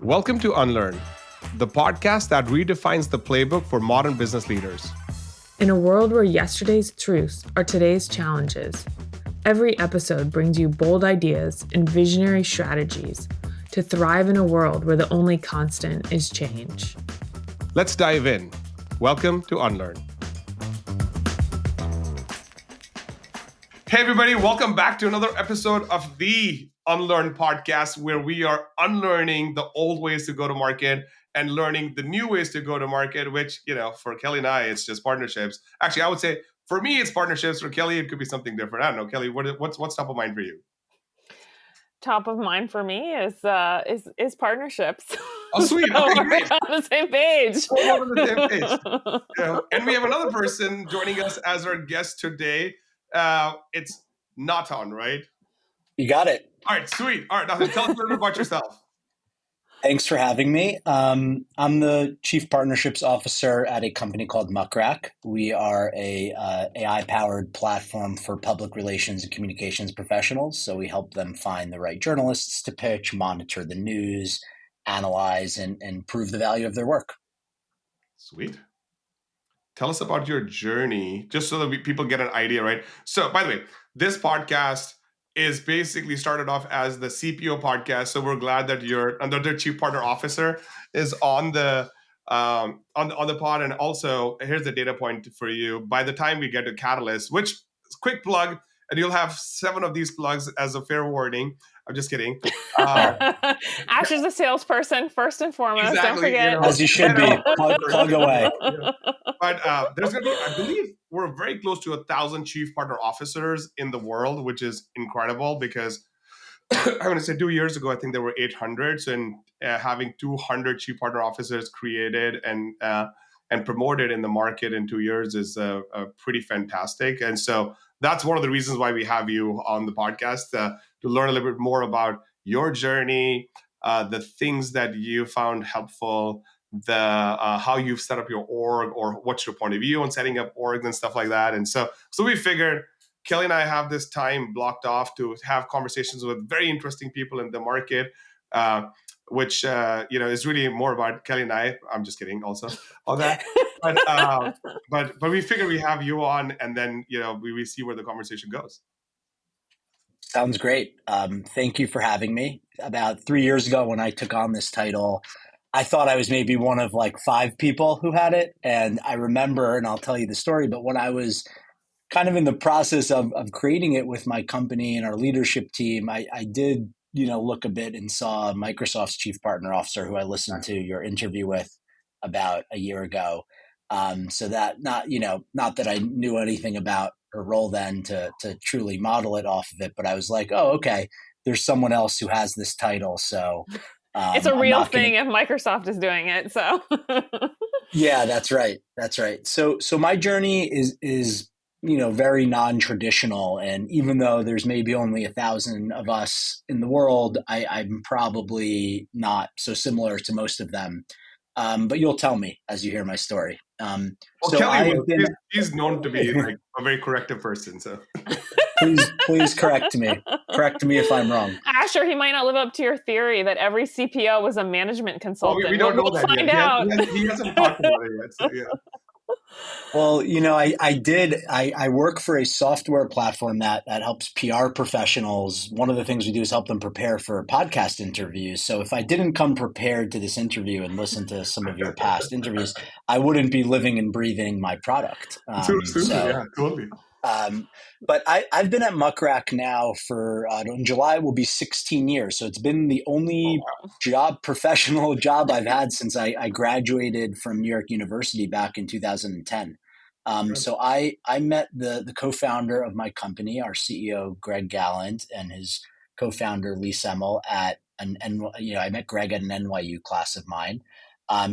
Welcome to Unlearn, the podcast that redefines the playbook for modern business leaders. In a world where yesterday's truths are today's challenges, every episode brings you bold ideas and visionary strategies to thrive in a world where the only constant is change. Let's dive in. Welcome to Unlearn. Hey, everybody. Welcome back to another episode of the Unlearn podcast, where we are unlearning the old ways to go to market and learning the new ways to go to market, which, for Kelly and I, it's just partnerships. Actually, I would say for me, it's partnerships. For Kelly, it could be something different. I don't know. Kelly, what's top of mind for you? Top of mind for me is partnerships. Oh, sweet. So Okay, we're great. on the same page. We're on the same page. And we have another person joining us as our guest today. It's Natan, right? You got it. All right, sweet. All right, Natan, tell us a little bit about yourself. Thanks for having me. I'm the Chief Partnerships Officer at a company called Muck Rack. We are a AI-powered platform for public relations and communications professionals. So we help them find the right journalists to pitch, monitor the news, analyze, and prove the value of their work. Sweet. Tell us about your journey, just so that people get an idea, right? So, by the way, this podcast is basically started off as the CPO podcast. So we're glad that your another Chief Partner Officer is on the pod. And also, here's the data point for you. By the time we get to Catalyst, which is quick plug, and you'll have 7 of these plugs as a fair warning. I'm just kidding. Ash is a salesperson, first and foremost. Exactly, Don't forget. As you should be. Plug away. But there's going to be, I believe, we're very close to 1,000 chief partner officers in the world, which is incredible because I'm going to say 2 years ago, I think there were 800. So in having 200 chief partner officers created and promoted in the market in 2 years is pretty fantastic. And so that's one of the reasons why we have you on the podcast, to learn a little bit more about your journey, the things that you found helpful, the how you've set up your org, or what's your point of view on setting up orgs and stuff like that. And so we figured Kelly and I have this time blocked off to have conversations with very interesting people in the market, which is really more about Kelly and I. I'm just kidding, also all that. But we figured we have you on, and then we see where the conversation goes. Sounds great. Thank you for having me. About 3 years ago, when I took on this title, I thought I was maybe one of like 5 people who had it. And I remember, and I'll tell you the story, but when I was kind of in the process of creating it with my company and our leadership team, I did, look a bit and saw Microsoft's Chief Partner Officer, who I listened to your interview with about a year ago. So that not that I knew anything about her role then to truly model it off of it, but I was like, oh, okay, there's someone else who has this title. So it's a real thing if Microsoft is doing it. So yeah, that's right. So my journey is very non-traditional, and even though there's maybe only 1,000 of us in the world, I'm probably not so similar to most of them. But you'll tell me as you hear my story. Kelly, he's known to be like a very corrective person. So please correct me. Correct me if I'm wrong. Asher, he might not live up to your theory that every CPO was a management consultant. We don't know we'll that find yet. out. He hasn't talked about it yet. So yeah. Well, I work for a software platform that helps PR professionals. One of the things we do is help them prepare for podcast interviews. So if I didn't come prepared to this interview and listen to some of your past interviews, I wouldn't be living and breathing my product. Yeah, totally. But I've been at Muck Rack now for, in July will be 16 years. So it's been the only professional job I've had since I graduated from New York University back in 2010. So I met the co-founder of my company, our CEO, Greg Gallant, and his co-founder, Lee Semmel, I met Greg at an NYU class of mine.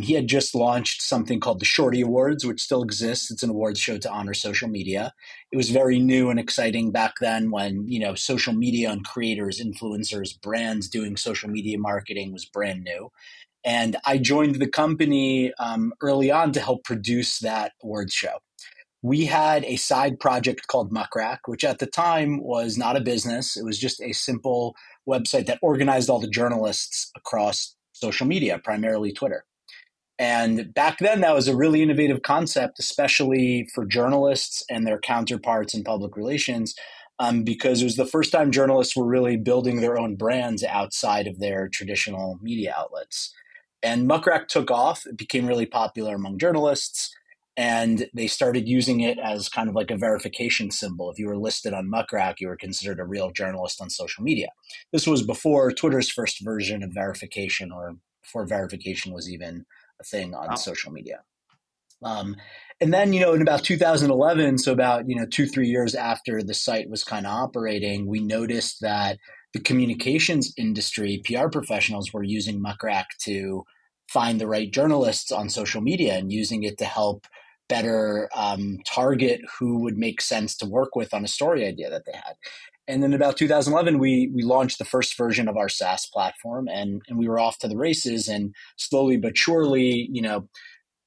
He had just launched something called the Shorty Awards, which still exists. It's an awards show to honor social media. It was very new and exciting back then when, social media and creators, influencers, brands doing social media marketing was brand new. And I joined the company early on to help produce that awards show. We had a side project called Muck Rack, which at the time was not a business. It was just a simple website that organized all the journalists across social media, primarily Twitter. And back then, that was a really innovative concept, especially for journalists and their counterparts in public relations, because it was the first time journalists were really building their own brands outside of their traditional media outlets. And Muck Rack took off. It became really popular among journalists, and they started using it as kind of like a verification symbol. If you were listed on Muck Rack, you were considered a real journalist on social media. This was before Twitter's first version of verification, or before verification was even a thing on social media. And then, in about 2011, so about, 2-3 years after the site was kind of operating, we noticed that the communications industry, PR professionals were using Muck Rack to find the right journalists on social media and using it to help better target who would make sense to work with on a story idea that they had. And then about 2011, we launched the first version of our SaaS platform, and we were off to the races. And slowly but surely,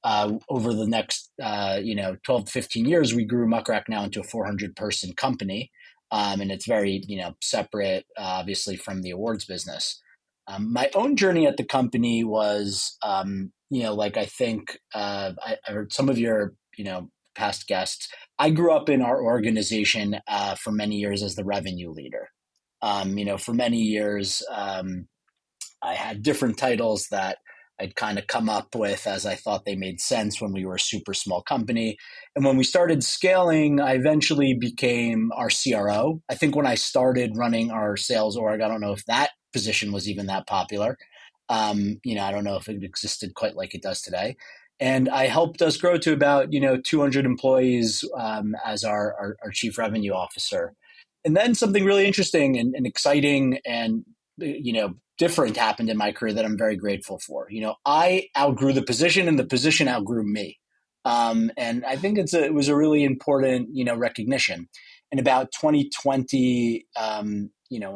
over the next 12 to 15 years, we grew Muck Rack now into a 400-person company, and it's very separate, obviously, from the awards business. My own journey at the company was, like I think I heard some of your past guests. I grew up in our organization for many years as the revenue leader. For many years, I had different titles that I'd kind of come up with as I thought they made sense when we were a super small company. And when we started scaling, I eventually became our CRO. I think when I started running our sales org, I don't know if that position was even that popular. I don't know if it existed quite like it does today. And I helped us grow to about 200 employees as our chief revenue officer. And then something really interesting and exciting and different happened in my career that I'm very grateful for. I outgrew the position, and the position outgrew me. And I think it was a really important recognition. In about 2020, when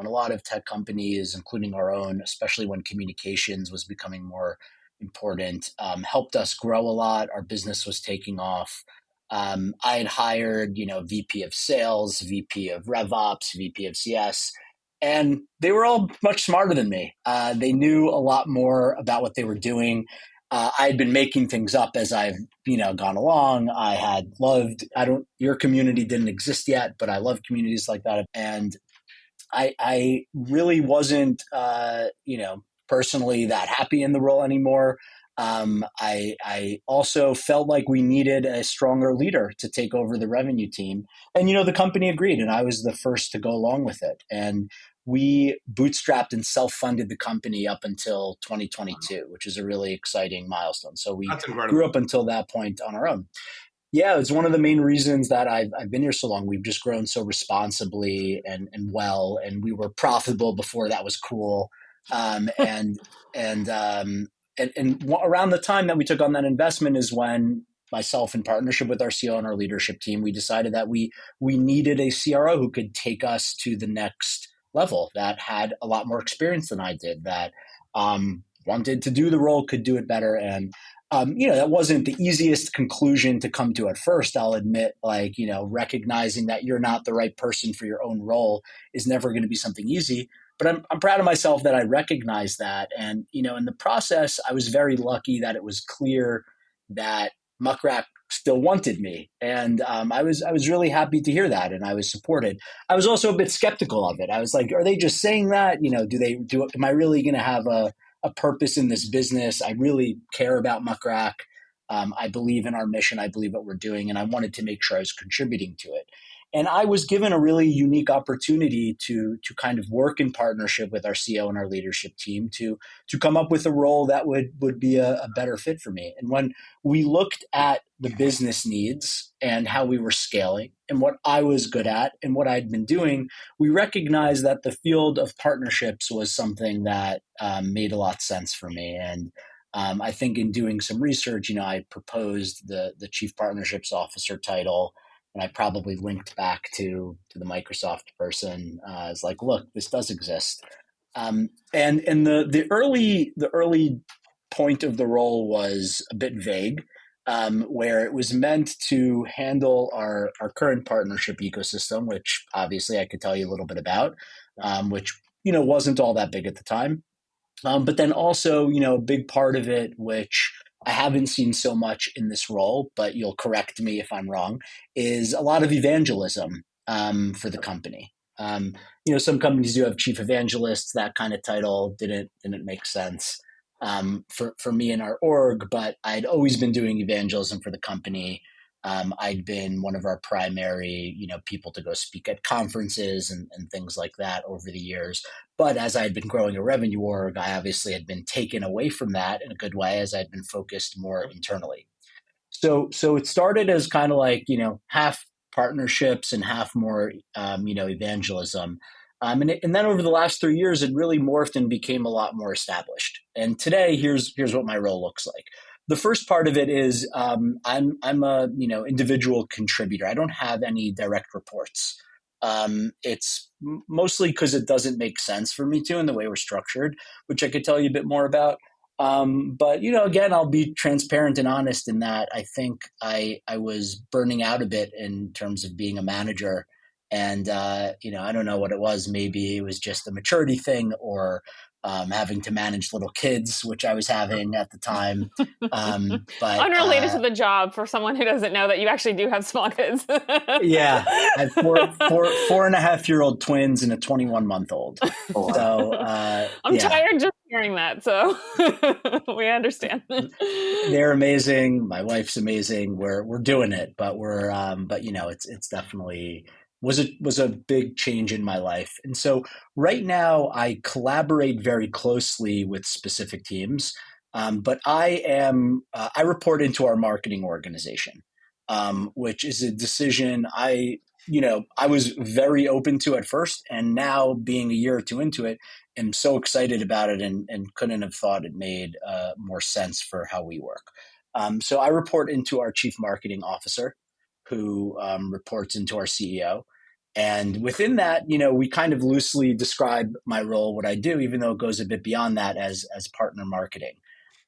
a lot of tech companies, including our own, especially when communications was becoming more important, helped us grow a lot. Our business was taking off. I had hired, VP of sales, VP of RevOps, VP of CS, and they were all much smarter than me. They knew a lot more about what they were doing. I had been making things up as I've, gone along. I had loved, your community didn't exist yet, but I love communities like that. And I really wasn't, personally that happy in the role anymore. I also felt like we needed a stronger leader to take over the revenue team. And, the company agreed, and I was the first to go along with it. And we bootstrapped and self-funded the company up until 2022, which is a really exciting milestone. So we grew up until that point on our own. Yeah, it's one of the main reasons that I've been here so long. We've just grown so responsibly and well, and we were profitable before that was cool. And around the time that we took on that investment is when myself, in partnership with our CEO and our leadership team, we decided that we needed a CRO who could take us to the next level, that had a lot more experience than I did, that wanted to do the role, could do it better. And that wasn't the easiest conclusion to come to at first. I'll admit, recognizing that you're not the right person for your own role is never going to be something easy. But I'm proud of myself that I recognized that. And, in the process, I was very lucky that it was clear that Muck Rack still wanted me. And I was really happy to hear that. And I was supported. I was also a bit skeptical of it. I was like, are they just saying that? Am I really going to have a purpose in this business? I really care about Muck Rack. I believe in our mission. I believe what we're doing. And I wanted to make sure I was contributing to it. And I was given a really unique opportunity to kind of work in partnership with our CEO and our leadership team to come up with a role that would be a better fit for me. And when we looked at the business needs and how we were scaling and what I was good at and what I'd been doing, we recognized that the field of partnerships was something that made a lot of sense for me. And I think in doing some research, I proposed the Chief Partnerships Officer title. And I probably linked back to the Microsoft person as like, look, this does exist. And the early point of the role was a bit vague, where it was meant to handle our current partnership ecosystem, which obviously I could tell you a little bit about, which wasn't all that big at the time. But then also, a big part of it, which I haven't seen so much in this role, but you'll correct me if I'm wrong, is a lot of evangelism for the company. Some companies do have chief evangelists. That kind of title didn't make sense for me in our org, but I'd always been doing evangelism for the company. I'd been one of our primary, people to go speak at conferences and things like that over the years. But as I had been growing a revenue org, I obviously had been taken away from that in a good way as I'd been focused more internally. So it started as kind of like, half partnerships and half more, evangelism. And then over the last 3 years, it really morphed and became a lot more established. And today, here's what my role looks like. The first part of it is I'm a individual contributor. I don't have any direct reports. It's mostly because it doesn't make sense for me to in the way we're structured, which I could tell you a bit more about. But again, I'll be transparent and honest in that I think I was burning out a bit in terms of being a manager, and I don't know what it was. Maybe it was just a maturity thing, or having to manage little kids, which I was having at the time. But unrelated to the job, for someone who doesn't know that you actually do have small kids. Yeah, I have four and a half year old twins and a 21-month-old. So I'm tired just hearing that. So we understand. They're amazing. My wife's amazing. We're doing it, but it's definitely was a big change in my life. And so right now I collaborate very closely with specific teams. But I report into our marketing organization, which is a decision I was very open to at first, and now being a year or two into it, am so excited about it and couldn't have thought it made more sense for how we work. So I report into our chief marketing officer, who reports into our CEO. And within that, we kind of loosely describe my role, what I do, even though it goes a bit beyond that as partner marketing.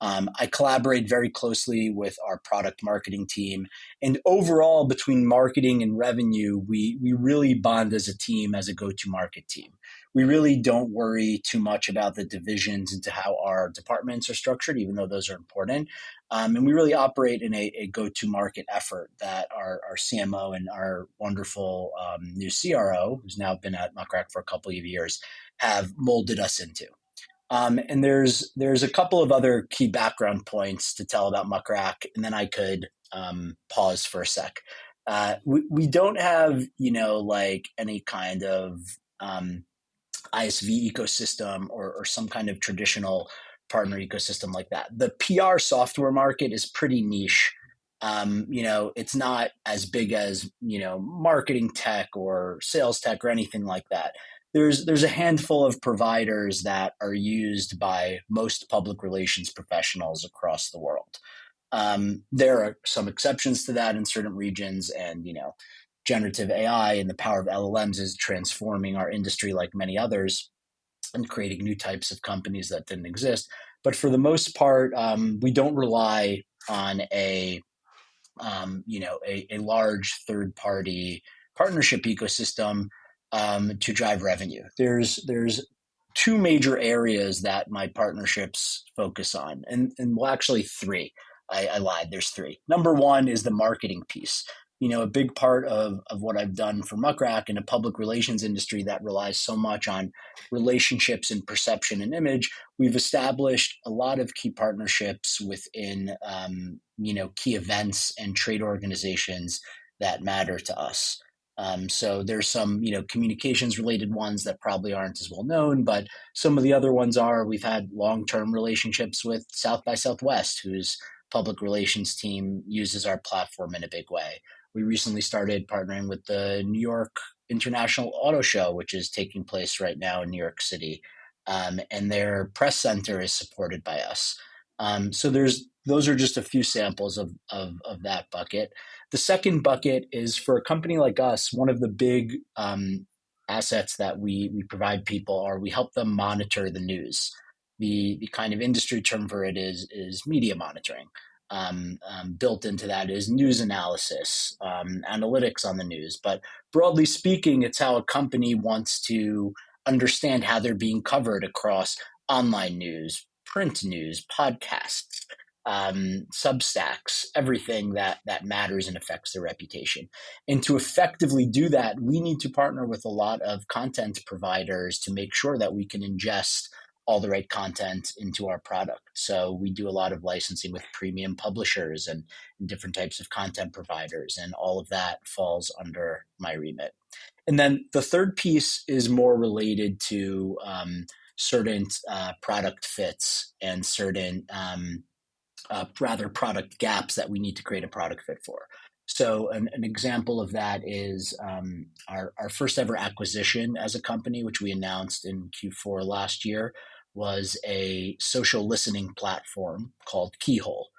I collaborate very closely with our product marketing team. And overall, between marketing and revenue, we really bond as a team, as a go-to-market team. We really don't worry too much about the divisions into how our departments are structured, even though those are important. And we really operate in a go-to-market effort that our CMO and our wonderful new CRO, who's now been at Muck Rack for a couple of years, have molded us into. And there's a couple of other key background points to tell about Muck Rack, and then I could pause for a sec. We don't have, like any kind of ISV ecosystem or some kind of traditional partner ecosystem like that. The PR software market is pretty niche. It's not as big as, marketing tech or sales tech or anything like that. There's a handful of providers that are used by most public relations professionals across the world. There are some exceptions to that in certain regions, and generative AI and the power of LLMs is transforming our industry like many others and creating new types of companies that didn't exist. But for the most part, we don't rely on a large third-party partnership ecosystem to drive revenue. There's two major areas that my partnerships focus on, and well, actually three. I lied. There's three. Number one is the marketing piece. A big part of what I've done for Muck Rack in a public relations industry that relies so much on relationships and perception and image, we've established a lot of key partnerships within, key events and trade organizations that matter to us. So there's some, communications related ones that probably aren't as well known, but some of the other ones are, we've had long-term relationships with South by Southwest, whose public relations team uses our platform in a big way. We recently started partnering with the New York International Auto Show, which is taking place right now in New York City. And their press center is supported by us. So those are just a few samples of that bucket. The second bucket is, for a company like us, one of the big assets that we provide people are, we help them monitor the news. The kind of industry term for it is media monitoring. Built into that is news analysis, analytics on the news. But broadly speaking, it's how a company wants to understand how they're being covered across online news, print news, podcasts, Substacks, everything that matters and affects their reputation. And to effectively do that, we need to partner with a lot of content providers to make sure that we can ingest all the right content into our product. So we do a lot of licensing with premium publishers and different types of content providers, and all of that falls under my remit. And then the third piece is more related to certain product fits and certain rather product gaps that we need to create a product fit for. So an example of that is our first ever acquisition as a company, which we announced in Q4 last year, was a social listening platform called Keyhole.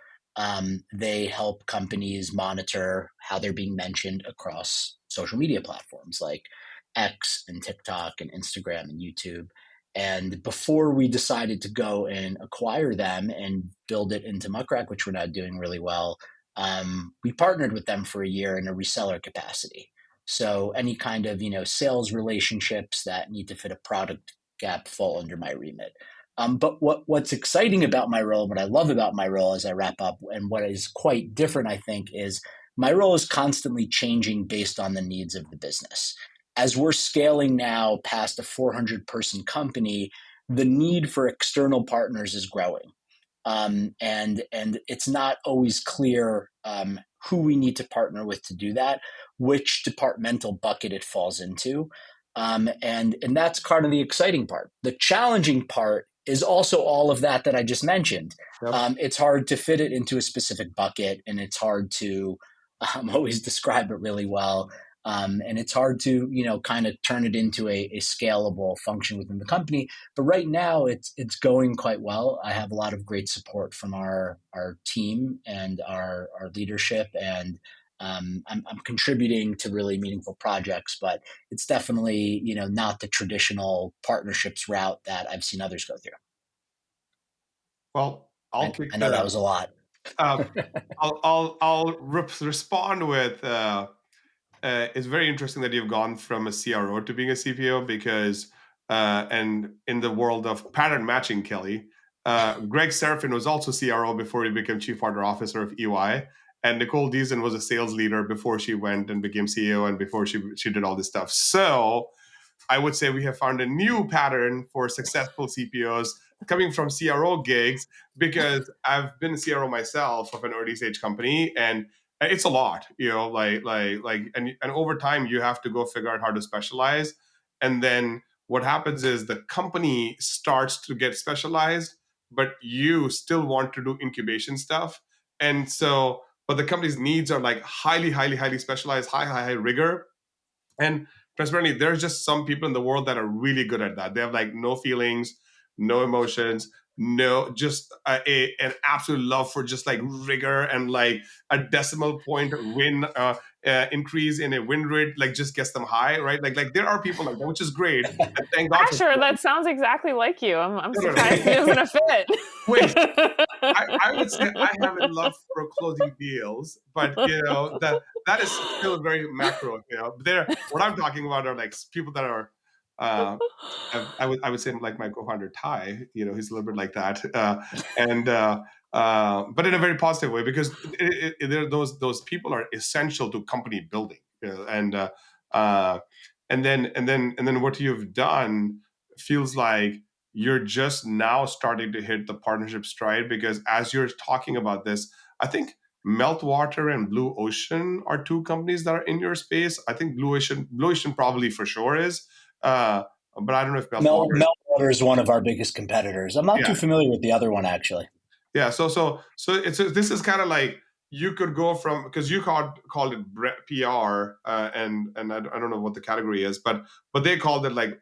They help companies monitor how they're being mentioned across social media platforms like X and TikTok and Instagram and YouTube. And before we decided to go and acquire them and build it into Muck Rack, which we're now doing really well, we partnered with them for a year in a reseller capacity. So any kind of sales relationships that need to fit a product gap fall under my remit. But what's exciting about my role, what I love about my role as I wrap up, and what is quite different, I think, is my role is constantly changing based on the needs of the business. As we're scaling now past a 400-person company, the need for external partners is growing. And it's not always clear who we need to partner with to do that, which departmental bucket it falls into. And that's kind of the exciting part. The challenging part is also all of that I just mentioned. Yep. It's hard to fit it into a specific bucket, and it's hard to always describe it really well. And it's hard to, kind of turn it into a scalable function within the company. But right now it's going quite well. I have a lot of great support from our team and our leadership, and I'm contributing to really meaningful projects, but it's definitely, not the traditional partnerships route that I've seen others go through. Well, I'll kick I know that was a lot. I'll respond with it's very interesting that you've gone from a CRO to being a CPO because and in the world of pattern matching, Kelly, Greg Sarabyn was also CRO before he became Chief Partner Officer of EY. And Nicole Deason was a sales leader before she went and became CEO and before she did all this stuff. So I would say we have found a new pattern for successful CPOs coming from CRO gigs, because I've been a CRO myself of an early stage company, and it's a lot, and over time you have to go figure out how to specialize. And then what happens is the company starts to get specialized, but you still want to do incubation stuff. And so, but the company's needs are like highly, highly, highly specialized, high rigor. And transparently, there's just some people in the world that are really good at that. They have like no feelings, no emotions, no, just an absolute love for just like rigor, and like a decimal point win increase in a win rate, like just gets them high, right? Like there are people like that, which is great. And thank God. Asher, that sounds exactly like you. I'm surprised he doesn't fit. Wait, I would say I have a love for closing deals, but that is still very macro. What I'm talking about are like people that are. I would say like my co-founder Ty. He's a little bit like that, but in a very positive way, because those people are essential to company building. And then what you've done feels like you're just now starting to hit the partnership stride, because as you're talking about this, I think Meltwater and Blue Ocean are two companies that are in your space. I think Blue Ocean probably for sure is, but I don't know if Meltwater is one of our biggest competitors. I'm not too familiar with the other one, actually. Yeah, so this is kind of like, you could go from, because you called it PR, and I don't know what the category is, but they called it like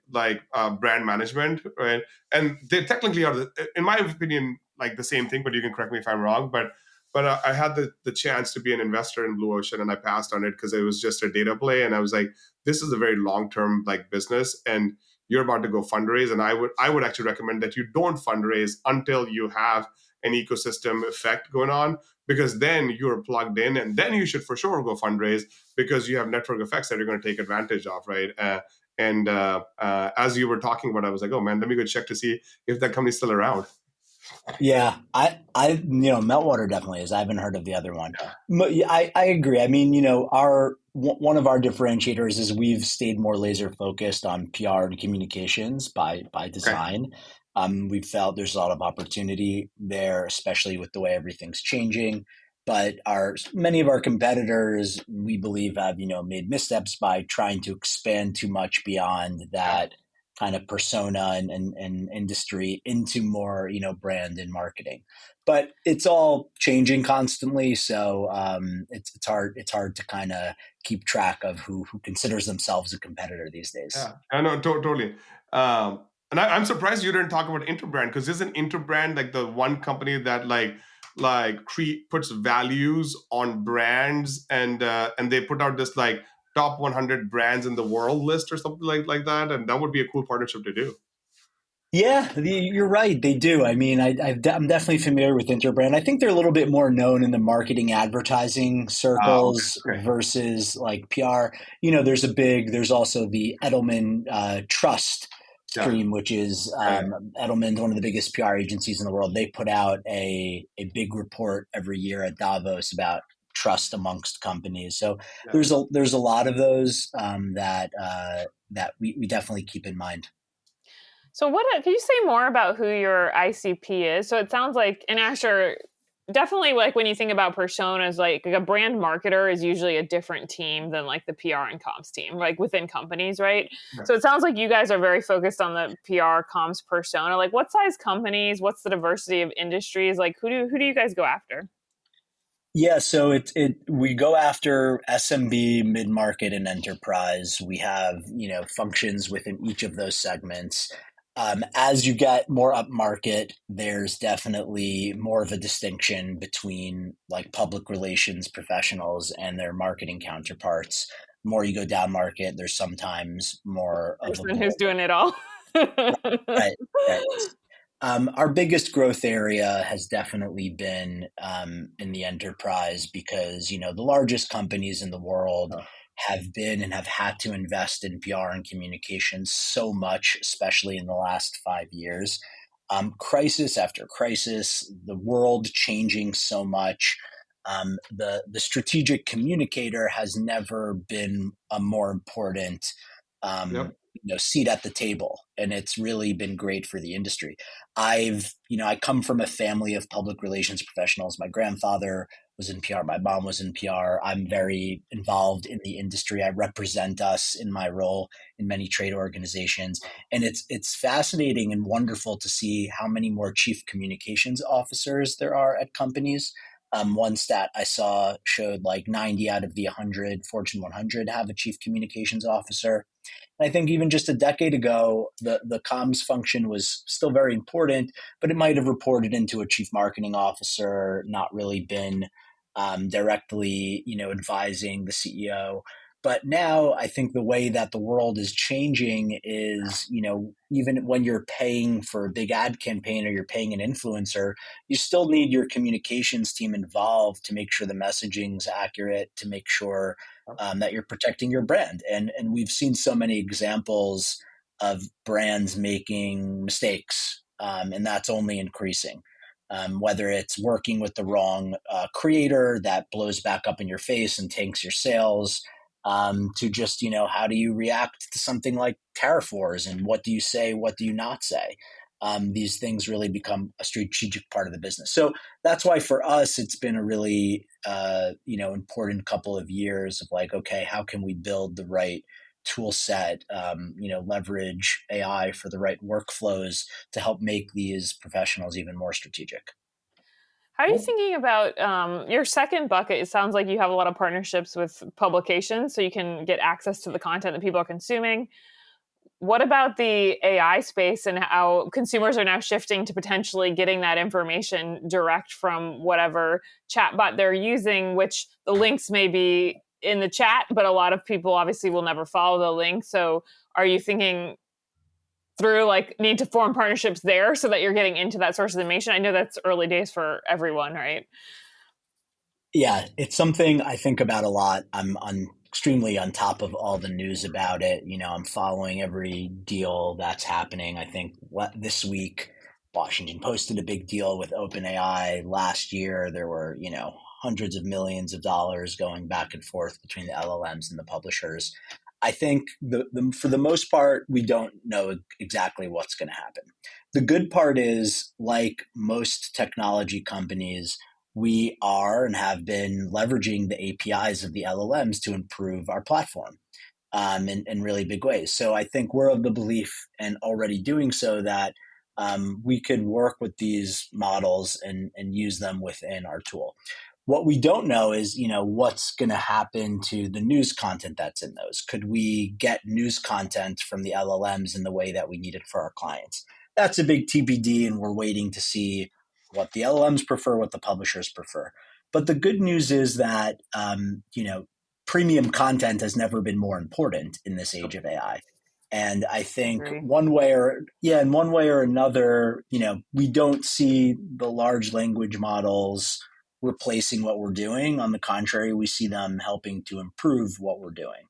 brand management, right? And they technically are, in my opinion, like the same thing. But you can correct me if I'm wrong. But I had the chance to be an investor in Blue Ocean, and I passed on it because it was just a data play, and I was like, this is a very long term like business, and you're about to go fundraise, and I would actually recommend that you don't fundraise until you have an ecosystem effect going on, because then you're plugged in, and then you should for sure go fundraise, because you have network effects that you're going to take advantage of, right? And as you were talking about it, I was like, oh man, let me go check to see if that company's still around. Yeah, Meltwater definitely is. I haven't heard of the other one. Yeah. But yeah, I agree. I mean, one of our differentiators is we've stayed more laser focused on PR and communications by Okay. design. We've felt there's a lot of opportunity there, especially with the way everything's changing. But many of our competitors, we believe, have made missteps by trying to expand too much beyond Yeah. that kind of persona and industry into more brand and marketing. But it's all changing constantly, so it's hard to kind of keep track of who considers themselves a competitor these days. Yeah, I know, totally. And I'm surprised you didn't talk about Interbrand, because isn't Interbrand like the one company that puts values on brands, and they put out this like top 100 brands in the world list or something like that, and that would be a cool partnership to do. Yeah, you're right. They do. I mean, I'm definitely familiar with Interbrand. I think they're a little bit more known in the marketing advertising Okay, circles okay, versus like PR. There's also the Edelman Trust yeah, stream, which is yeah, Edelman's one of the biggest PR agencies in the world. They put out a big report every year at Davos about trust amongst companies. So yeah. there's a lot of those that we definitely keep in mind. So can you say more about who your ICP is? So it sounds like, and Asher, definitely like when you think about personas, like a brand marketer is usually a different team than like the PR and comms team, like within companies, right? Yeah. So it sounds like you guys are very focused on the PR comms persona. Like what size companies, what's the diversity of industries? Like who do you guys go after? Yeah, so we go after SMB, mid market, and enterprise. We have functions within each of those segments. As you get more up market, there's definitely more of a distinction between like public relations professionals and their marketing counterparts. The more you go down market, there's sometimes more of a Person who's blend. doing it all. Right, right. Our biggest growth area has definitely been in the enterprise because the largest companies in the world have been and have had to invest in PR and communications so much, especially in the last 5 years. Crisis after crisis, the world changing so much. The strategic communicator has never been a more important Yep. seat at the table, and it's really been great for the industry. I come from a family of public relations professionals. My grandfather was in PR, my mom was in PR. I'm very involved in the industry. I represent us in my role in many trade organizations, and it's fascinating and wonderful to see how many more chief communications officers there are at companies. One stat I saw showed like 90 out of the 100 Fortune 100 have a chief communications officer. I think even just a decade ago, the comms function was still very important, but it might have reported into a chief marketing officer, not really been directly, advising the CEO. But now I think the way that the world is changing is, even when you're paying for a big ad campaign or you're paying an influencer, you still need your communications team involved to make sure the messaging's accurate, to make sure that you're protecting your brand. And we've seen so many examples of brands making mistakes, and that's only increasing. Whether it's working with the wrong creator that blows back up in your face and tanks your sales, to just how do you react to something like tariff wars, and what do you say, what do you not say? These things really become a strategic part of the business. So that's why for us, it's been a really important couple of years of like, okay, how can we build the right tool set, leverage AI for the right workflows to help make these professionals even more strategic. How are you thinking about your second bucket? It sounds like you have a lot of partnerships with publications, so you can get access to the content that people are consuming. What about the AI space and how consumers are now shifting to potentially getting that information direct from whatever chatbot they're using, which the links may be in the chat, but a lot of people obviously will never follow the link. So are you thinking through like need to form partnerships there so that you're getting into that source of information? I know that's early days for everyone, right? Yeah, it's something I think about a lot. I'm on extremely on top of all the news about it. I'm following every deal that's happening. I think this week, Washington posted a big deal with OpenAI. Last year, there were, hundreds of millions of dollars going back and forth between the LLMs and the publishers. I think for the most part, we don't know exactly what's going to happen. The good part is, like most technology companies, we are and have been leveraging the APIs of the LLMs to improve our platform in really big ways. So I think we're of the belief, and already doing so, that we could work with these models and use them within our tool. What we don't know is, what's going to happen to the news content that's in those. Could we get news content from the LLMs in the way that we need it for our clients? That's a big TBD, and we're waiting to see what the LLMs prefer, what the publishers prefer. But the good news is that, premium content has never been more important in this age of AI. And I think one way or another, we don't see the large language models replacing what we're doing. On the contrary, we see them helping to improve what we're doing.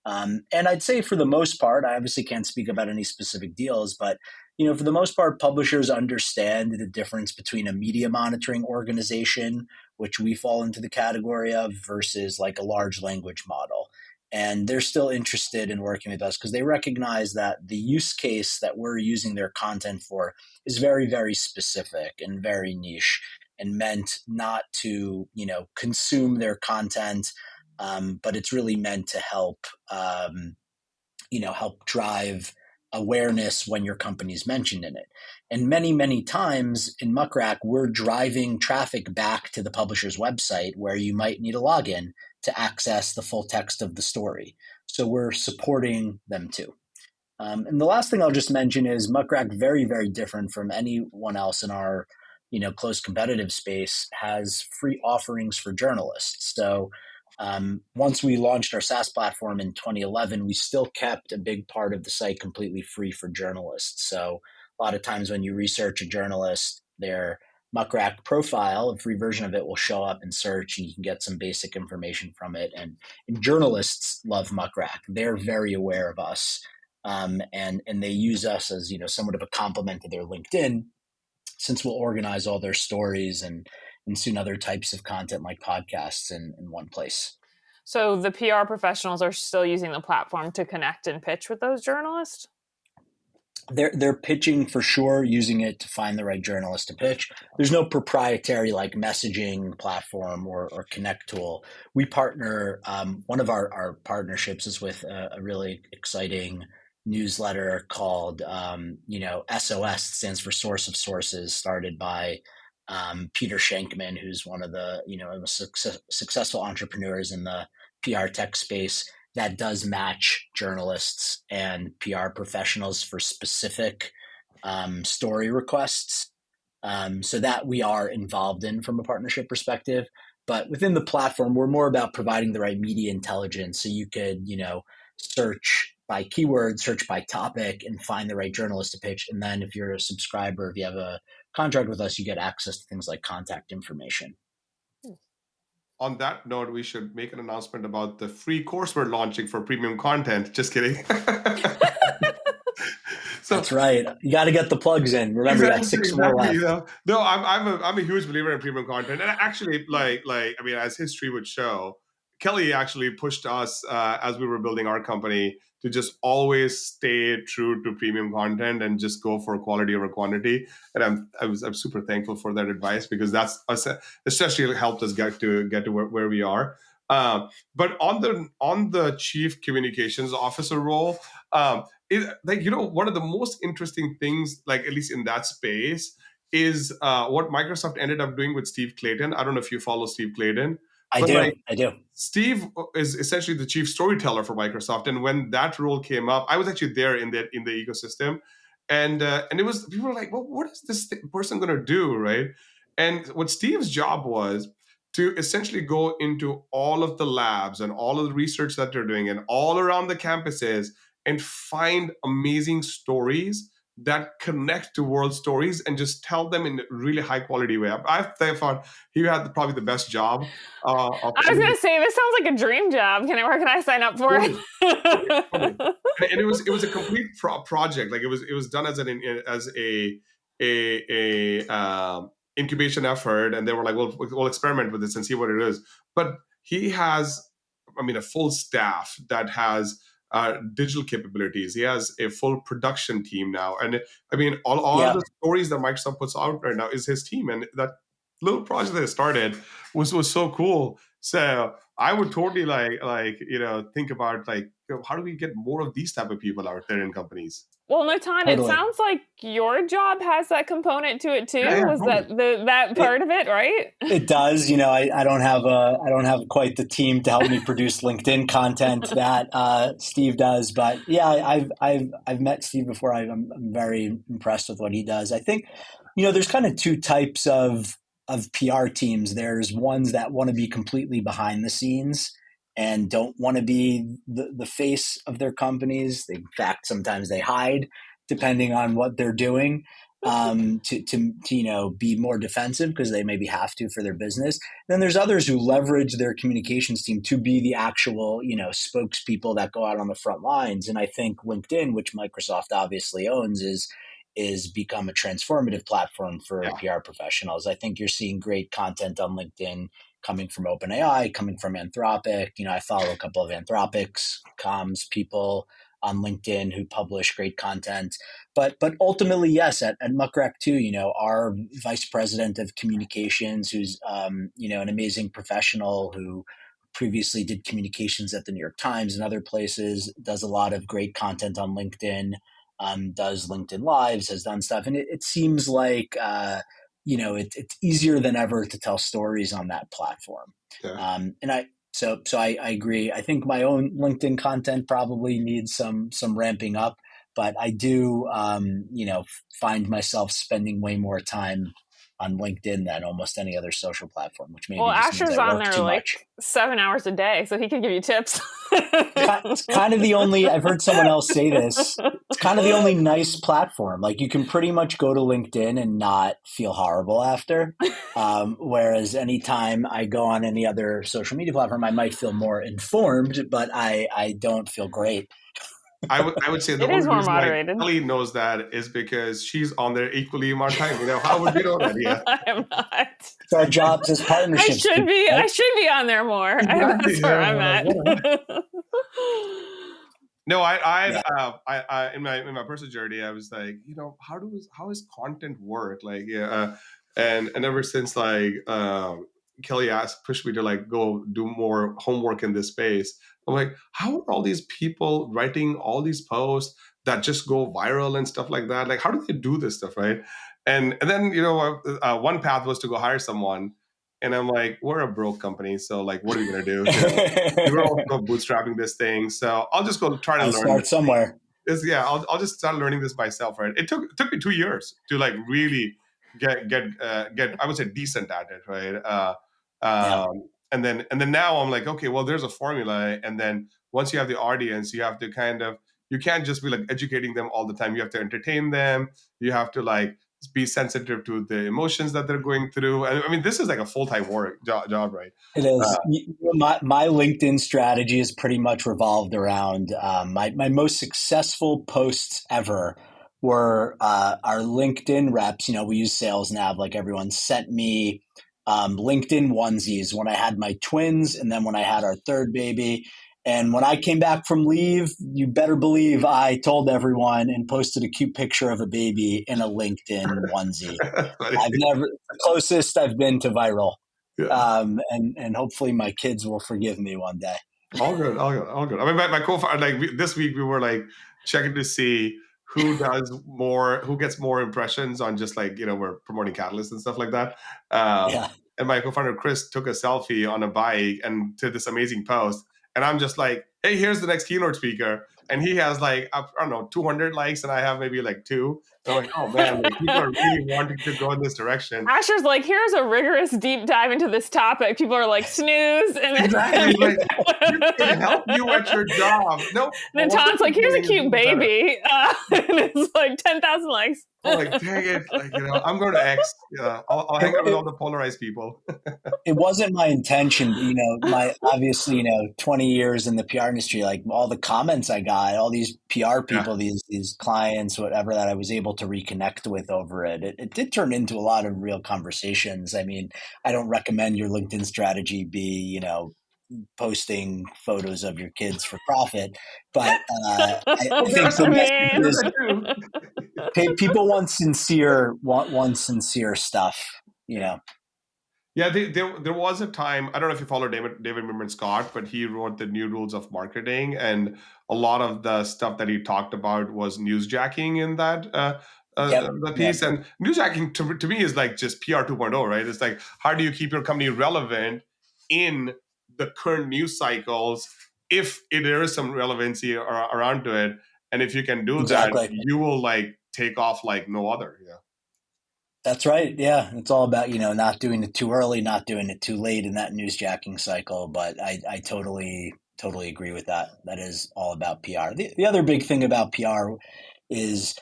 And I'd say for the most part, I obviously can't speak about any specific deals, but for the most part, publishers understand the difference between a media monitoring organization, which we fall into the category of, versus like a large language model. And they're still interested in working with us because they recognize that the use case that we're using their content for is very, very specific and very niche, and meant not to, consume their content, but it's really meant to help, help drive awareness when your company's mentioned in it. And many, many times in Muck Rack, we're driving traffic back to the publisher's website where you might need a login to access the full text of the story. So we're supporting them too. And the last thing I'll just mention is Muck Rack, very, very different from anyone else in our close competitive space, has free offerings for journalists. So once we launched our SaaS platform in 2011, we still kept a big part of the site completely free for journalists. So a lot of times when you research a journalist, their Muck Rack profile, a free version of it, will show up in search, and you can get some basic information from it. And journalists love Muck Rack. They're very aware of us, and they use us as somewhat of a complement to their LinkedIn, since we'll organize all their stories and soon other types of content like podcasts in one place. So the PR professionals are still using the platform to connect and pitch with those journalists? They're pitching for sure, using it to find the right journalist to pitch. There's no proprietary like messaging platform or connect tool. We partner. One of our partnerships is with a really exciting newsletter called SOS. It stands for Source of Sources, started by Peter Shankman, who's one of the successful entrepreneurs in the PR tech space, that does match journalists and PR professionals for specific story requests, so that we are involved in from a partnership perspective. But within the platform, we're more about providing the right media intelligence, so you could search by keyword, search by topic, and find the right journalist to pitch. And then if you're a subscriber, if you have a contract with us, you get access to things like contact information. On that note, we should make an announcement about the free course we're launching for premium content. Just kidding. That's right. You got to get the plugs in. Remember, you got 6 more left. No, I'm a huge believer in premium content, and actually, as history would show, Kelly actually pushed us as we were building our company to just always stay true to premium content and just go for quality over quantity. And I'm super thankful for that advice, because that's especially helped us get to where we are. But on the chief communications officer role, one of the most interesting things, like at least in that space, is what Microsoft ended up doing with Steve Clayton. I don't know if you follow Steve Clayton. I do. Steve is essentially the chief storyteller for Microsoft, and when that role came up, I was actually there in the ecosystem, and it was, people were like, "Well, what is this person going to do?" Right? And what Steve's job was to essentially go into all of the labs and all of the research that they're doing and all around the campuses and find amazing stories that connect to world stories and just tell them in a really high quality way. I thought he had probably the best job. Of I was gonna say this sounds like a dream job. Where can I sign up for totally, it? and it was a complete project. Like it was done as a incubation effort, and they were like, well, we'll experiment with this and see what it is. But he has, I mean, a full staff that has digital capabilities. He has a full production team now, and I mean, all Yeah. the stories that Microsoft puts out right now is his team, and that little project that started was so cool. So I would totally think about how do we get more of these type of people out there in companies? Well, Natan, it Totally. sounds like your job has that component to it too. Yeah, Was totally. that part of it, right? It does. I don't have quite the team to help me produce LinkedIn content that Steve does, but yeah, I've met Steve before. I'm very impressed with what he does. I think there's kind of two types of PR teams. There's ones that want to be completely behind the scenes and don't want to be the face of their companies. In fact, sometimes they hide depending on what they're doing. To be more defensive because they maybe have to for their business. Then there's others who leverage their communications team to be the actual spokespeople that go out on the front lines. And I think LinkedIn, which Microsoft obviously owns, is become a transformative platform for Yeah. PR professionals. I think you're seeing great content on LinkedIn coming from OpenAI, coming from Anthropic. I follow a couple of Anthropic's comms people on LinkedIn who publish great content. But ultimately, yes, at Muck Rack too, our vice president of communications, who's an amazing professional who previously did communications at the New York Times and other places, does a lot of great content on LinkedIn, does LinkedIn Lives, has done stuff. And it seems like, it's easier than ever to tell stories on that platform. Yeah. So I agree. I think my own LinkedIn content probably needs some ramping up, but I do, find myself spending way more time on LinkedIn than almost any other social platform, which Well, maybe just means Asher's I on work there too like much. 7 hours a day, so he can give you tips. It's kind of the only, I've heard someone else say this, it's kind of the only nice platform. Like you can pretty much go to LinkedIn and not feel horrible after. Whereas anytime I go on any other social media platform, I might feel more informed, but I don't feel great. I would say the It is only more reason why moderated. Kelly knows that is because she's on there equally amount of time. How would we know that? Yeah, I am not. It's our jobs as I partnerships. should be. Right? I should be on there more. exactly. That's where Yeah, I'm like, what? at. No, Yeah. I in my personal journey, I was like, how is content work? Like, yeah, and ever since Kelly pushed me to go do more homework in this space. I'm like, how are all these people writing all these posts that just go viral and stuff like that? Like, how do they do this stuff, right? And then one path was to go hire someone, and I'm like, we're a broke company, so what are we gonna do? We were also bootstrapping this thing, so I'll just go try to I learn start this thing. somewhere. I'll just start learning this myself, right? It took me 2 years to really get I would say decent at it, right? Yeah. And then now I'm like, okay, well, there's a formula, and then once you have the audience, you have to you can't just be educating them all the time. You have to entertain them. You have to be sensitive to the emotions that they're going through. And I mean, this is like a full-time job, right? It is. My LinkedIn strategy is pretty much revolved around my most successful posts ever were our LinkedIn reps. We use Sales Nav, like everyone sent me LinkedIn onesies when I had my twins and then when I had our third baby. And when I came back from leave, you better believe I told everyone and posted a cute picture of a baby in a LinkedIn onesie. The closest I've been to viral. Yeah. And hopefully my kids will forgive me one day. All good, all good, all good. I mean, my co-founder, this week we were checking to see who gets more impressions on just we're promoting Catalyst and stuff like that. Yeah. And my co-founder Chris took a selfie on a bike and did this amazing post. And I'm just like, hey, here's the next keynote speaker. and he has like, I don't know, 200 likes, and I have maybe like 2. So I'm like, oh man, like people are really wanting to go in this direction. Asher's like, here's a rigorous deep dive into this topic. People are like, snooze. And Exactly. Like, this can help you at your job. No. then Tom's like, here's a cute baby. And it's like 10,000 likes. I'm like, dang it. Like, I'm going to X. Yeah, I'll hang out with all the polarized people. It wasn't my intention, obviously, 20 years in the PR industry, like all the comments I got, all these PR people, these clients, whatever, that I was able to reconnect with over it. It did turn into a lot of real conversations. I mean, I don't recommend your LinkedIn strategy be, posting photos of your kids for profit, but I think the message is people want sincere stuff, Yeah, there was a time, I don't know if you follow David Meerman Scott, but he wrote the New Rules of Marketing, and a lot of the stuff that he talked about was newsjacking in that the piece. Yep. And newsjacking to me is like just PR 2.0, right? It's like, how do you keep your company relevant in the current news cycles if there is some relevancy around to it? And if you can do that, you will like take off like no other. Yeah. That's right. Yeah. It's all about, not doing it too early, not doing it too late in that newsjacking cycle. But I totally agree with that. That is all about PR. The other big thing about PR is,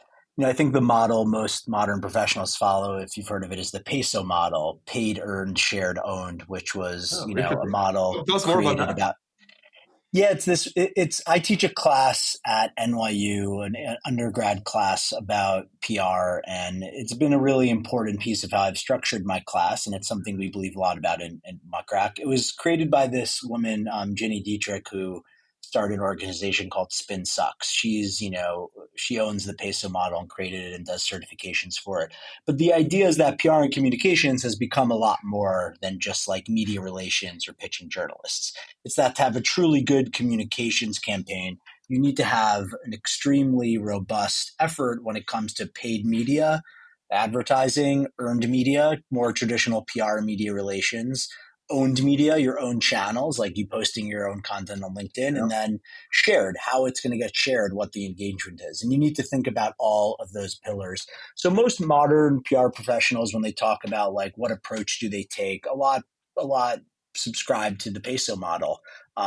I think the model most modern professionals follow, if you've heard of it, is the peso model: paid, earned, shared, owned, which was, a model created about. Yeah, I teach a class at NYU, an undergrad class about PR, and it's been a really important piece of how I've structured my class, and it's something we believe a lot about in Muck Rack. It was created by this woman, Ginny Dietrich, who started an organization called Spin Sucks. She's, she owns the peso model and created it and does certifications for it. But the idea is that PR and communications has become a lot more than just like media relations or pitching journalists. It's that to have a truly good communications campaign, you need to have an extremely robust effort when it comes to paid media, advertising, earned media, more traditional PR media relations, owned media, your own channels, like you posting your own content on LinkedIn, and then shared, how it's going to get shared, what the engagement is. And you need to think about all of those pillars. So most modern PR professionals, when they talk about like what approach do they take, a lot subscribe to the peso model.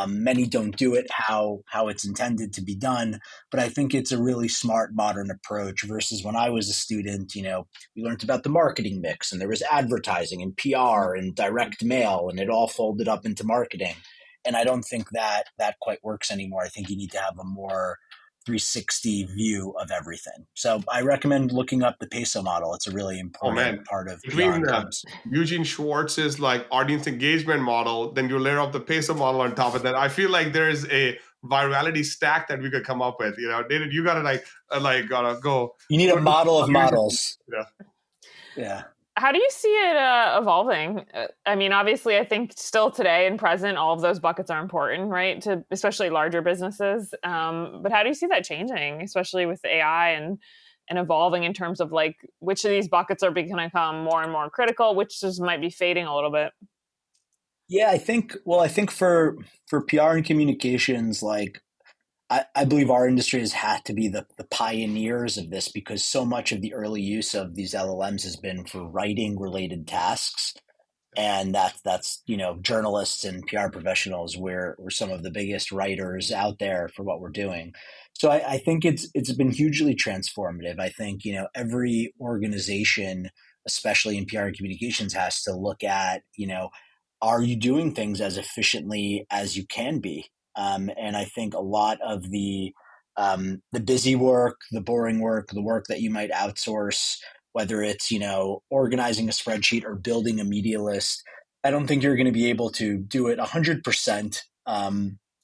Many don't do it how it's intended to be done, but I think it's a really smart modern approach versus when I was a student, we learned about the marketing mix, and there was advertising and PR and direct mail, and it all folded up into marketing. And I don't think that quite works anymore. I think you need to have a more 360 view of everything. So I recommend looking up the peso model. It's a really important part of between Eugene Schwartz's like audience engagement model, then you layer up the peso model on top of that. I feel like there is a virality stack that we could come up with. David, you gotta gotta go. You need a model of models. Yeah. How do you see it evolving? I mean, obviously, I think still today and present, all of those buckets are important, right? To especially larger businesses. But how do you see that changing, especially with AI and evolving in terms of like which of these buckets are going to become more and more critical, which just might be fading a little bit? Yeah, I think for PR and communications, like I believe our industry has had to be the pioneers of this, because so much of the early use of these LLMs has been for writing related tasks. And that's journalists and PR professionals, we're some of the biggest writers out there for what we're doing. So I think it's been hugely transformative. I think, every organization, especially in PR and communications, has to look at, are you doing things as efficiently as you can be? And I think a lot of the busy work, the boring work, the work that you might outsource, whether it's, organizing a spreadsheet or building a media list, I don't think you're going to be able to do it 100%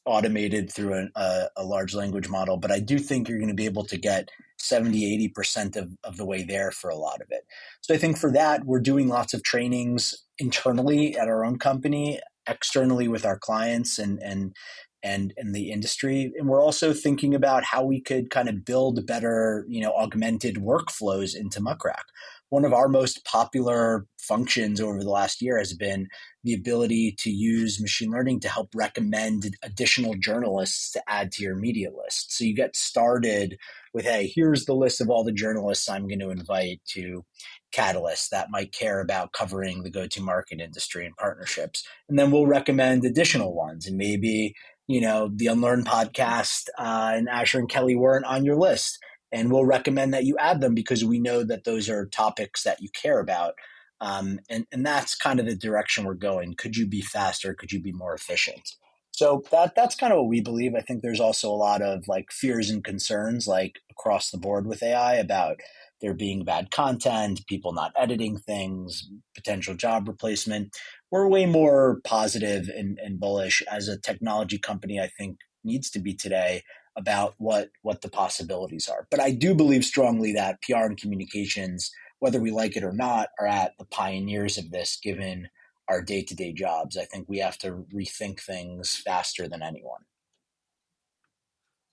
automated through a large language model. But I do think you're going to be able to get 70, 80% of the way there for a lot of it. So I think for that, we're doing lots of trainings internally at our own company, externally with our clients, and and the industry. And we're also thinking about how we could kind of build better, augmented workflows into Muck Rack. One of our most popular functions over the last year has been the ability to use machine learning to help recommend additional journalists to add to your media list. So you get started with, hey, here's the list of all the journalists I'm going to invite to Catalyst that might care about covering the go-to-market industry and partnerships. And then we'll recommend additional ones. And maybe, the Unlearn podcast and Asher and Kelly weren't on your list. And we'll recommend that you add them because we know that those are topics that you care about. And that's kind of the direction we're going. Could you be faster? Could you be more efficient? So that's kind of what we believe. I think there's also a lot of like fears and concerns like across the board with AI about there being bad content, people not editing things, potential job replacement. We're way more positive and bullish as a technology company, I think, needs to be today about what the possibilities are. But I do believe strongly that PR and communications, whether we like it or not, are at the pioneers of this given our day-to-day jobs. I think we have to rethink things faster than anyone.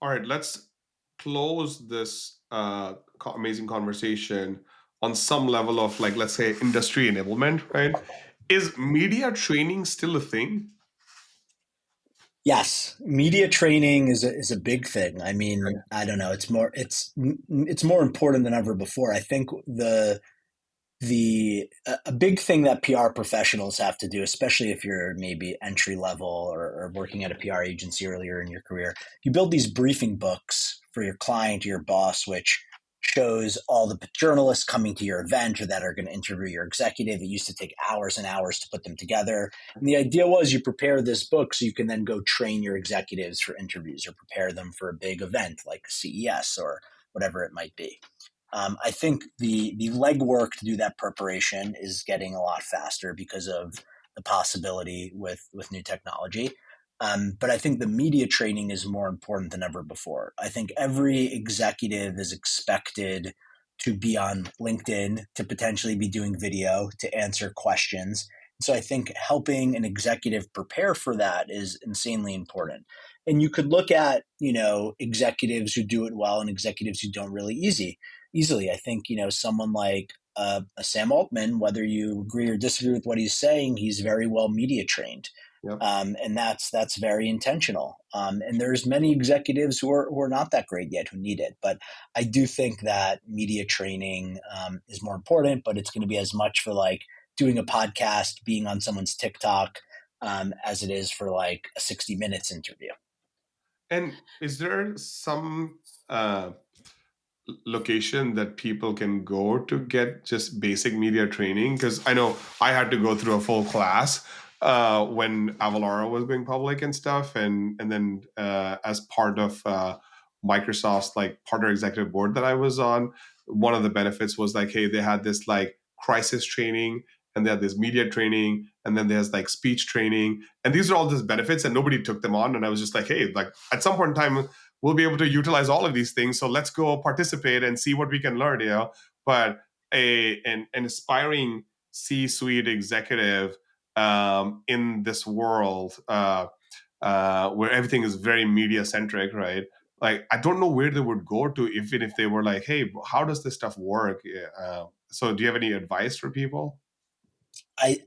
All right, let's close this amazing conversation on some level of, like, let's say, industry enablement, right? Is media training still a thing? Yes, media training is a big thing. I mean, I don't know. It's more important than ever before. I think a big thing that PR professionals have to do, especially if you're maybe entry level or working at a PR agency earlier in your career, you build these briefing books for your client or your boss, which shows all the journalists coming to your event or that are going to interview your executive. It used to take hours and hours to put them together. And the idea was you prepare this book so you can then go train your executives for interviews or prepare them for a big event like CES or whatever it might be. I think the legwork to do that preparation is getting a lot faster because of the possibility with new technology. But I think the media training is more important than ever before. I think every executive is expected to be on LinkedIn, to potentially be doing video, to answer questions. So I think helping an executive prepare for that is insanely important. And you could look at, executives who do it well and executives who don't really easily. I think, someone like a Sam Altman, whether you agree or disagree with what he's saying, he's very well media trained. Yep. And that's very intentional. And there's many executives who are not that great yet who need it. But I do think that media training is more important, but it's going to be as much for like doing a podcast, being on someone's TikTok, as it is for like a 60 Minutes interview. And is there some location that people can go to get just basic media training? Because I know I had to go through a full class when Avalara was going public and stuff, and then as part of Microsoft's like partner executive board that I was on, one of the benefits was like, hey, they had this like crisis training, and they had this media training, and then there's like speech training, and these are all just benefits, and nobody took them on. And I was just like, hey, like at some point in time, we'll be able to utilize all of these things. So let's go participate and see what we can learn, But an aspiring C-suite executive in this world where everything is very media-centric, right? Like, I don't know where they would go to even if they were like, hey, how does this stuff work? So do you have any advice for people?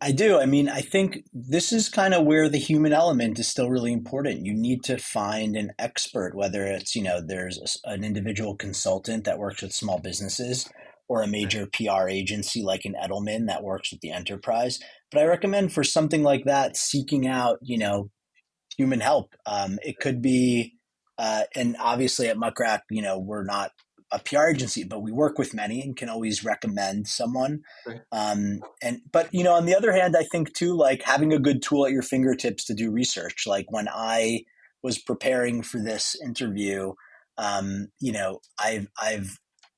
I do. I mean, I think this is kind of where the human element is still really important. You need to find an expert, whether it's, there's an individual consultant that works with small businesses or a major PR agency like an Edelman that works with the enterprise. But I recommend for something like that, seeking out, human help. It could be, and obviously at Muck Rack, we're not a PR agency, but we work with many and can always recommend someone. Right. But on the other hand, I think too, like having a good tool at your fingertips to do research. Like when I was preparing for this interview, I've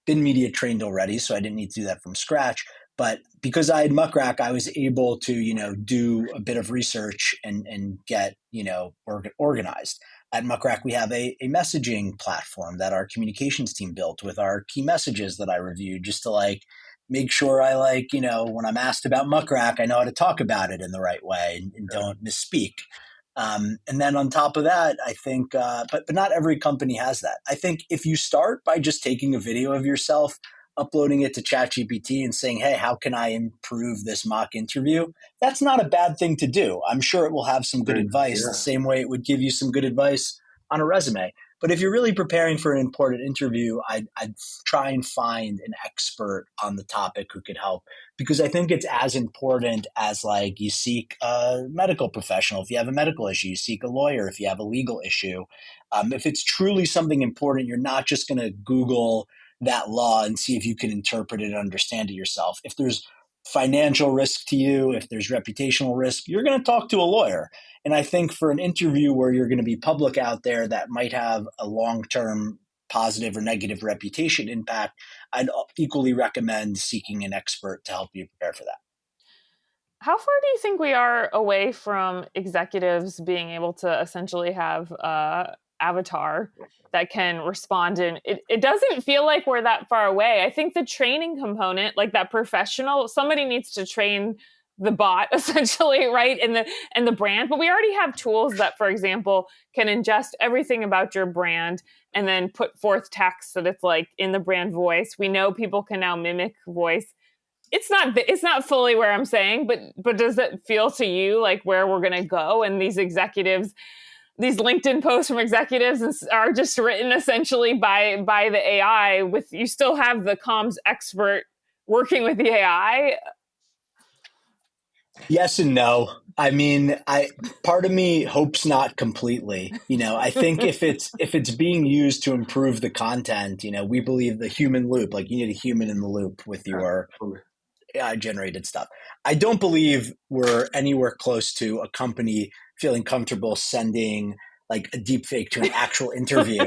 been media trained already, so I didn't need to do that from scratch. But because I had Muck Rack, I was able to, do a bit of research and get, organized. At Muck Rack, we have a messaging platform that our communications team built with our key messages that I reviewed just to like make sure I when I'm asked about Muck Rack, I know how to talk about it in the right way and don't misspeak. And then on top of that, I think, but not every company has that. I think if you start by just taking a video of yourself, uploading it to ChatGPT and saying, hey, how can I improve this mock interview? That's not a bad thing to do. I'm sure it will have some good advice, the same way it would give you some good advice on a resume. But if you're really preparing for an important interview, I'd try and find an expert on the topic who could help, because I think it's as important as like you seek a medical professional. If you have a medical issue, you seek a lawyer. If you have a legal issue, if it's truly something important, you're not just going to Google that law and see if you can interpret it and understand it yourself. If there's financial risk to you, if there's reputational risk, you're going to talk to a lawyer. And I think for an interview where you're going to be public out there that might have a long-term positive or negative reputation impact, I'd equally recommend seeking an expert to help you prepare for that. How far do you think we are away from executives being able to essentially have avatar that can respond? And it doesn't feel like we're that far away. I think the training component, like that professional, somebody needs to train the bot essentially, right? And the brand. But we already have tools that, for example, can ingest everything about your brand and then put forth text that it's like in the brand voice. We know people can now mimic voice. It's not fully where I'm saying, but does it feel to you like where we're going to go? And these executives, these LinkedIn posts from executives are just written essentially by the AI. With you still have the comms expert working with the AI. Yes and no. I mean, part of me hopes not completely. I think if it's being used to improve the content, we believe the human loop, like you need a human in the loop with your AI generated stuff. I don't believe we're anywhere close to a company feeling comfortable sending like a deep fake to an actual interview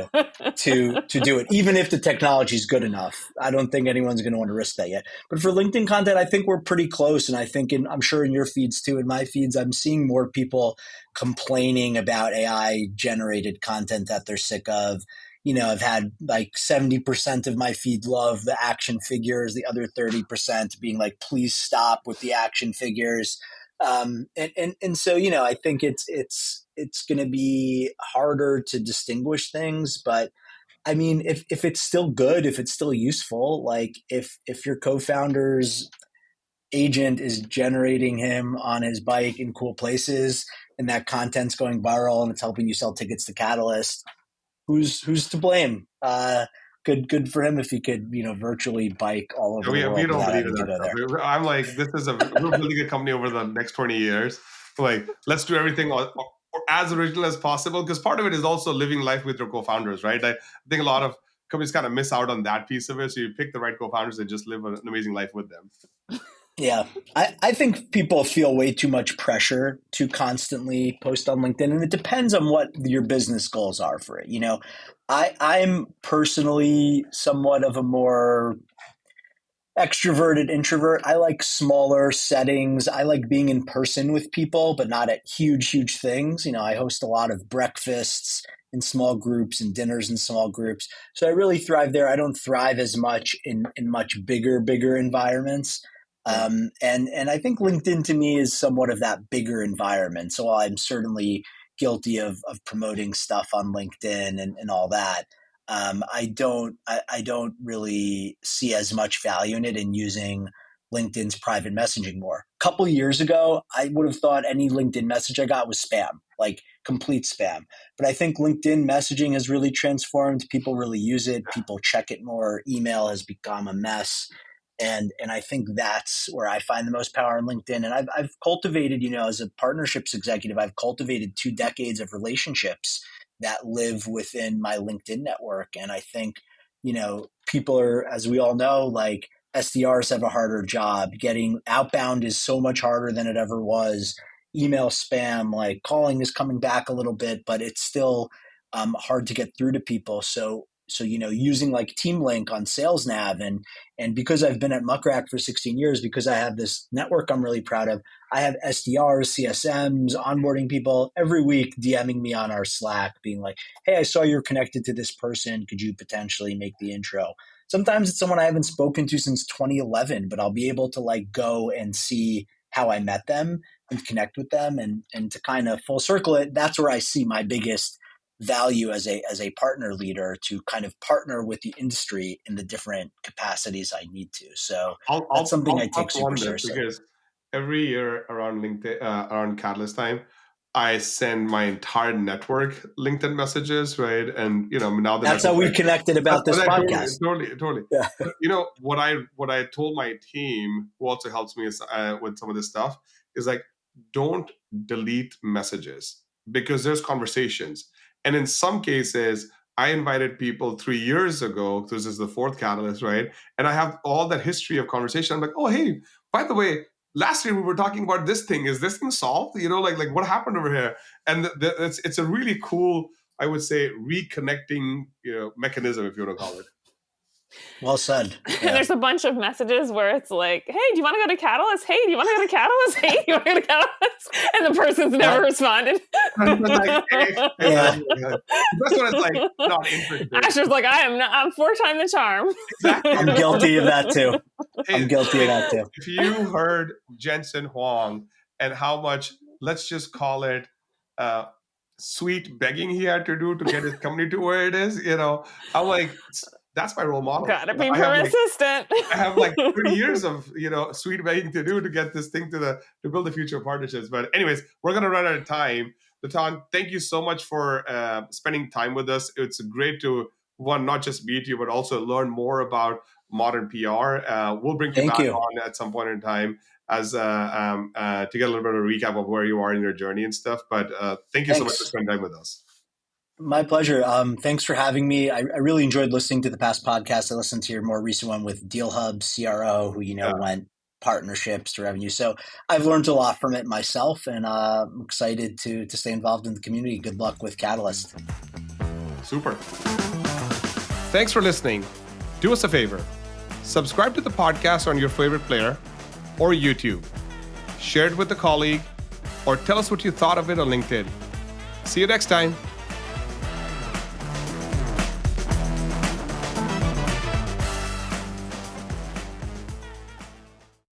to do it, even if the technology is good enough. I don't think anyone's going to want to risk that yet. But for LinkedIn content, I think we're pretty close. And I think I'm sure in your feeds too, in my feeds, I'm seeing more people complaining about AI generated content that they're sick of. I've had like 70% of my feed love the action figures, the other 30% being like, please stop with the action figures. And so, I think it's going to be harder to distinguish things, but I mean, if it's still good, if it's still useful, like if your co-founder's agent is generating him on his bike in cool places and that content's going viral and it's helping you sell tickets to Catalyst, who's to blame? Good for him if he could, virtually bike all over the world. We don't without believe in having to that go stuff. there. I'm like, we're building a company over the next 20 years. Like, let's do everything or as original as possible, because part of it is also living life with your co-founders, right? I think a lot of companies kind of miss out on that piece of it. So you pick the right co-founders and just live an amazing life with them. Yeah. I think people feel way too much pressure to constantly post on LinkedIn, and it depends on what your business goals are for it. I'm personally somewhat of a more extroverted introvert. I like smaller settings. I like being in person with people, but not at huge things. I host a lot of breakfasts in small groups and dinners in small groups. So I really thrive there. I don't thrive as much in much bigger environments. And I think LinkedIn to me is somewhat of that bigger environment. So while I'm certainly guilty of promoting stuff on LinkedIn and all that, I don't really see as much value in it in using LinkedIn's private messaging more. A couple of years ago, I would have thought any LinkedIn message I got was spam, like complete spam. But I think LinkedIn messaging has really transformed. People really use it. People check it more. Email has become a mess. And I think that's where I find the most power in LinkedIn. And I've cultivated, as a partnerships executive, I've cultivated 2 decades of relationships that live within my LinkedIn network. And I think, people are, as we all know, like SDRs have a harder job. Getting outbound is so much harder than it ever was. Email spam, like calling is coming back a little bit, but it's still hard to get through to people. So using like TeamLink on SalesNav and because I've been at Muck Rack for 16 years, because I have this network I'm really proud of, I have SDRs, CSMs, onboarding people every week DMing me on our Slack being like, hey, I saw you're connected to this person. Could you potentially make the intro? Sometimes it's someone I haven't spoken to since 2011, but I'll be able to like go and see how I met them. and connect with them. And to kind of full circle it, that's where I see my biggest value as a partner leader, to kind of partner with the industry in the different capacities I need to. So that's something I take super seriously. Because every year around LinkedIn, around Catalyst time, I send my entire network LinkedIn messages, right? And now that's how we connected about this podcast. Totally. Yeah. But, what I told my team, who also helps me with some of this stuff, is like, don't delete messages, because there's conversations. And in some cases, I invited people 3 years ago. This is the fourth Catalyst, right? And I have all that history of conversation. I'm like, oh, hey, by the way, last year we were talking about this thing. Is this thing solved? Like what happened over here? And it's a really cool, I would say, reconnecting mechanism, if you want to call it. Well said. Yeah. There's a bunch of messages where it's like, hey, do you want to go to Catalyst? Hey, do you want to go to Catalyst? Hey, do you want to go to Catalyst? And the person's never responded. Like, that's what it's like, not interested. Asher's like, I'm 4 times the charm. Exactly. I'm guilty of that too. If you heard Jensen Huang and how much, let's just call it, sweet begging he had to do to get his company to where it is, I'm like, that's my role model. Gotta be persistent. I have like 30 years of sweet begging to do to get this thing to build the future of partnerships. But anyways, we're gonna run out of time. Natan, thank you so much for spending time with us. It's great to not just meet you, but also learn more about modern PR. We'll bring you back on at some point in time as to get a little bit of a recap of where you are in your journey and stuff. But thank you so much for spending time with us. My pleasure. Thanks for having me. I really enjoyed listening to the past podcast. I listened to your more recent one with Deal Hub CRO, who went partnerships to revenue. So I've learned a lot from it myself, and I'm excited to stay involved in the community. Good luck with Catalyst. Super. Thanks for listening. Do us a favor. Subscribe to the podcast on your favorite player or YouTube. Share it with a colleague, or tell us what you thought of it on LinkedIn. See you next time.